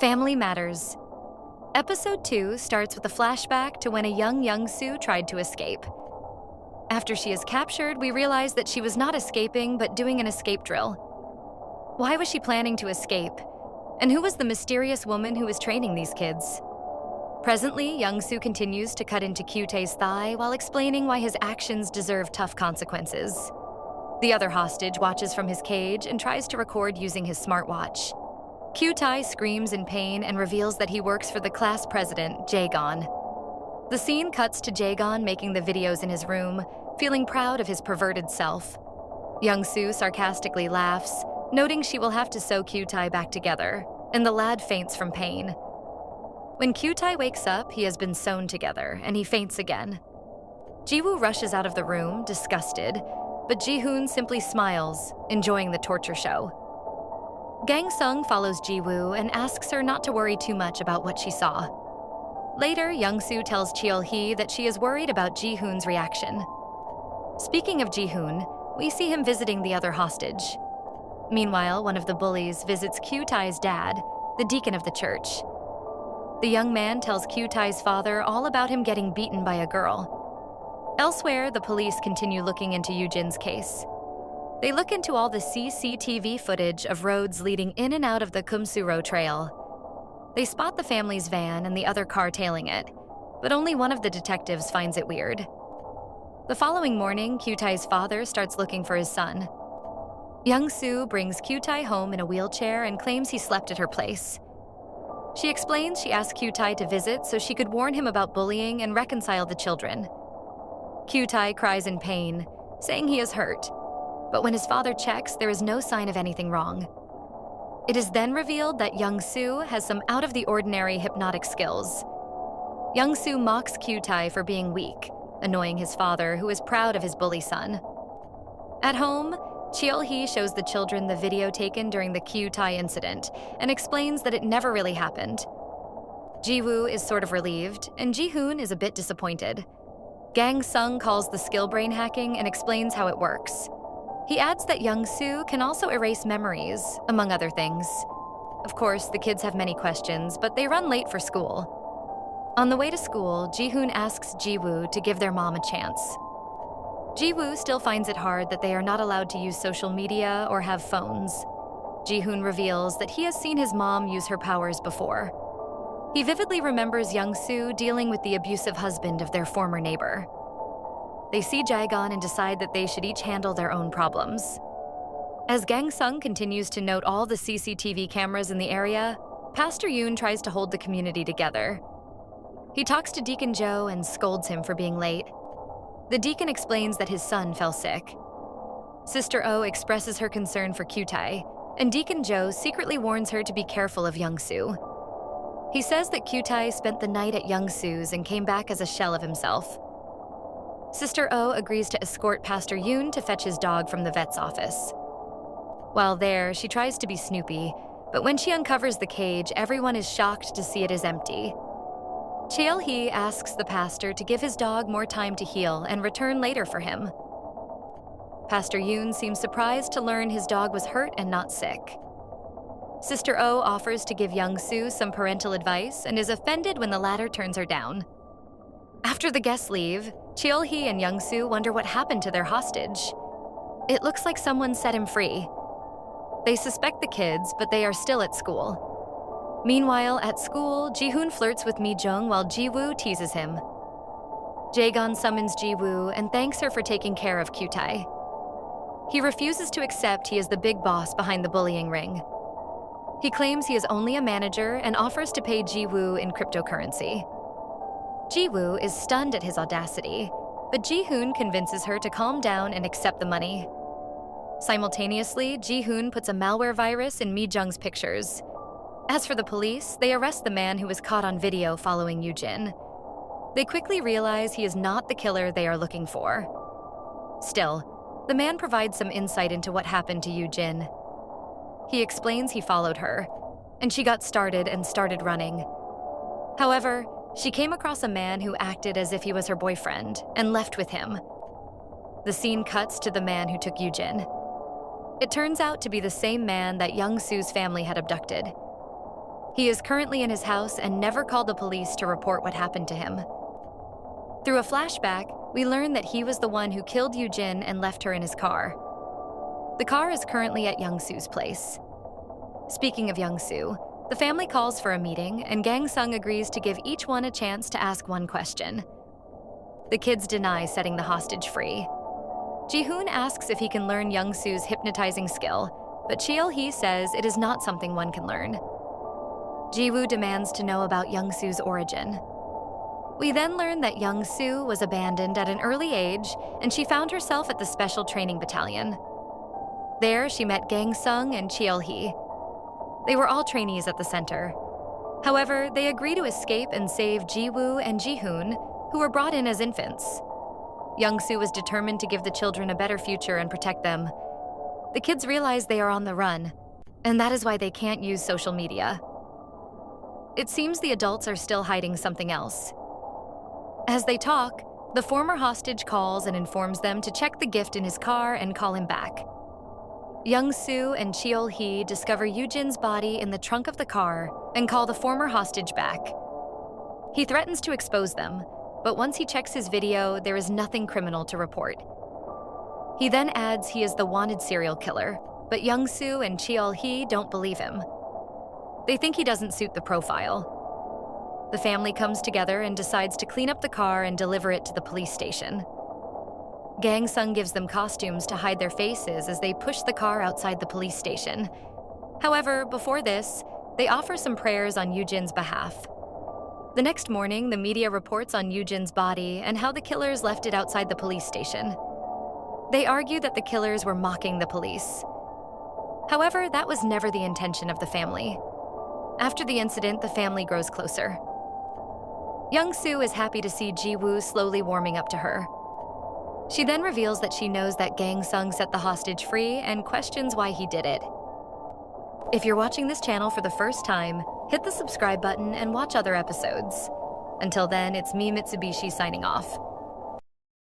Family Matters. Episode 2 starts with a flashback to when a young Soo tried to escape. After she is captured, we realize that she was not escaping, but doing an escape drill. Why was she planning to escape? And who was the mysterious woman who was training these kids? Presently, Soo continues to cut into Kyutae's thigh while explaining why his actions deserve tough consequences. The other hostage watches from his cage and tries to record using his smartwatch. Kyutae screams in pain and reveals that he works for the class president, Jaegon. The scene cuts to Jaegon making the videos in his room, feeling proud of his perverted self. Soo sarcastically laughs, noting she will have to sew Kyutae back together, and the lad faints from pain. When Kyutae wakes up, he has been sewn together, and he faints again. Jiwoo rushes out of the room, disgusted, but Jihoon simply smiles, enjoying the torture show. Gangsung follows Jiwoo and asks her not to worry too much about what she saw. Later, Soo tells Cheol-hee that she is worried about Jihoon's reaction. Speaking of Jihoon, we see him visiting the other hostage. Meanwhile, one of the bullies visits Kyutae's dad, the deacon of the church. The young man tells Kyutae's father all about him getting beaten by a girl. Elsewhere, the police continue looking into Yujin's case. They look into all the CCTV footage of roads leading in and out of the Kumsuro Trail. They spot the family's van and the other car tailing it, but only one of the detectives finds it weird. The following morning, Kyutae's father starts looking for his son. Soo brings Kyutae home in a wheelchair and claims he slept at her place. She explains she asked Kyutae to visit so she could warn him about bullying and reconcile the children. Kyutae cries in pain, saying he is hurt, but when his father checks, there is no sign of anything wrong. It is then revealed that Soo has some out-of-the-ordinary hypnotic skills. Soo mocks Kyutae for being weak, annoying his father, who is proud of his bully son. At home, Cheol-hee shows the children the video taken during the Kyutae incident and explains that it never really happened. Jiwoo is sort of relieved, and Jihoon is a bit disappointed. Gangsung calls the skill brain hacking and explains how it works. He adds that Soo can also erase memories, among other things. Of course, the kids have many questions, but they run late for school. On the way to school, Jihoon asks Jiwoo to give their mom a chance. Jiwoo still finds it hard that they are not allowed to use social media or have phones. Jihoon reveals that he has seen his mom use her powers before. He vividly remembers Soo dealing with the abusive husband of their former neighbor. They see Jaegon and decide that they should each handle their own problems. As Gangsung continues to note all the CCTV cameras in the area, Pastor Yoon tries to hold the community together. He talks to Deacon Joe and scolds him for being late. The deacon explains that his son fell sick. Sister Oh expresses her concern for Kyutae, and Deacon Joe secretly warns her to be careful of Soo. He says that Kyutae spent the night at Soo's and came back as a shell of himself. Sister Oh agrees to escort Pastor Yoon to fetch his dog from the vet's office. While there, she tries to be snoopy, but when she uncovers the cage, everyone is shocked to see it is empty. Cheol-hee asks the pastor to give his dog more time to heal and return later for him. Pastor Yoon seems surprised to learn his dog was hurt and not sick. Sister Oh offers to give Soo some parental advice and is offended when the latter turns her down. After the guests leave, Cheol-hee and Soo wonder what happened to their hostage. It looks like someone set him free. They suspect the kids, but they are still at school. Meanwhile, at school, Jihoon flirts with Mi-jung while Jiwoo teases him. Jaegon summons Jiwoo and thanks her for taking care of Kyutae. He refuses to accept he is the big boss behind the bullying ring. He claims he is only a manager and offers to pay Jiwoo in cryptocurrency. Jiwoo is stunned at his audacity, but Jihoon convinces her to calm down and accept the money. Simultaneously, Jihoon puts a malware virus in Mi-jung's pictures. As for the police, they arrest the man who was caught on video following Yujin. They quickly realize he is not the killer they are looking for. Still, the man provides some insight into what happened to Yujin. He explains he followed her, and she got started running. However, she came across a man who acted as if he was her boyfriend and left with him. The scene cuts to the man who took Yujin. It turns out to be the same man that Soo's family had abducted. He is currently in his house and never called the police to report what happened to him. Through a flashback, we learn that he was the one who killed Yoo-jin and left her in his car. The car is currently at Young-soo's place. Speaking of Young-soo, the family calls for a meeting, and Gang-sung agrees to give each one a chance to ask one question. The kids deny setting the hostage free. Ji-hoon asks if he can learn Young-soo's hypnotizing skill, but Cheol-hee says it is not something one can learn. Ji-woo demands to know about Young-soo's origin. We then learn that Young-soo was abandoned at an early age, and she found herself at the Special Training Battalion. There, she met Gang-sung and Cheol-hee. They were all trainees at the center. However, they agree to escape and save Ji-woo and Ji-hoon, who were brought in as infants. Young-soo was determined to give the children a better future and protect them. The kids realize they are on the run, and that is why they can't use social media. It seems the adults are still hiding something else. As they talk, the former hostage calls and informs them to check the gift in his car and call him back. Young-soo and Cheol-hee discover Yoo-jin's body in the trunk of the car and call the former hostage back. He threatens to expose them, but once he checks his video, there is nothing criminal to report. He then adds he is the wanted serial killer, but Young-soo and Cheol-hee don't believe him. They think he doesn't suit the profile. The family comes together and decides to clean up the car and deliver it to the police station. Gang-sung gives them costumes to hide their faces as they push the car outside the police station. However, before this, they offer some prayers on Yoo-jin's behalf. The next morning, the media reports on Yoo-jin's body and how the killers left it outside the police station. They argue that the killers were mocking the police. However, that was never the intention of the family. After the incident, the family grows closer. Young-soo is happy to see Ji-woo slowly warming up to her. She then reveals that she knows that Gang-sung set the hostage free and questions why he did it. If you're watching this channel for the first time, hit the subscribe button and watch other episodes. Until then, it's me, Mitsubishi, signing off.